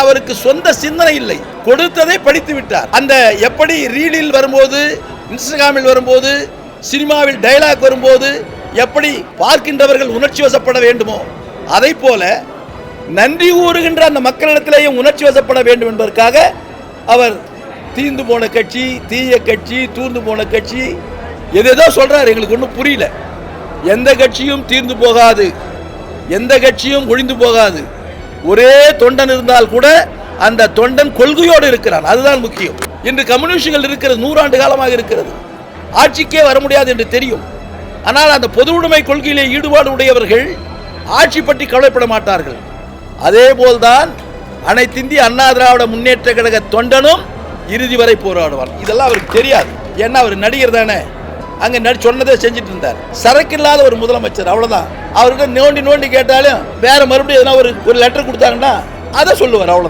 அவருக்கு சொந்த சிந்தனை இல்லை, கொடுத்ததை படித்து விட்டார். அந்த எப்படி ரீலில் வரும்போது, இன்ஸ்டாகிராமில் வரும்போது, சினிமாவில் டயலாக் வரும்போது எப்படி பார்க்கின்றவர்கள் உணர்ச்சி வசப்பட வேண்டுமோ அதை போல நன்றி கூறுகின்ற அந்த மக்களிடத்திலேயும் உணர்ச்சி வசப்பட வேண்டும் என்பதற்காக அவர் தீர்ந்து போன கட்சி, தீய கட்சி, தூர்ந்து போன கட்சி எதேதோ சொல்றாரு. எங்களுக்கு ஒன்றும் புரியல. எந்த கட்சியும் தீர்ந்து போகாது, எந்த கட்சியும் ஒழிந்து போகாது. ஒரே தொண்டன் இருந்தால் கூட அந்த தொண்டன் கொள்கையோடு இருக்கிறான், அதுதான் முக்கியம். இன்று கம்யூனிஸ்டுகள் இருக்கிறது 100 ஆண்டு காலமாக இருக்கிறது. ஆட்சிக்கே வர முடியாது என்று தெரியும். ஆனால் அந்த பொது உடைமை கொள்கையிலே ஈடுபாடு உடையவர்கள் ஆட்சி பற்றி கவலைப்பட மாட்டார்கள். அதே போல்தான் அனைத்து இந்திய அண்ணா திராவிட முன்னேற்ற கழக தொண்டனும் இறுதி வரை போராடுவார். இதெல்லாம் அவருக்கு தெரியாது. ஏன்னா அவர் நடிகர் தானே, அங்கே சொன்னதை செஞ்சுட்டு இருந்தார். சரக்கு இல்லாத ஒரு முதலமைச்சர், அவ்வளோதான். அவர்கிட்ட நோண்டி கேட்டாலும் வேற மறுபடியும் எதனா ஒரு லெட்டர் கொடுத்தாங்கன்னா அதை சொல்லுவார், அவ்வளோதான்.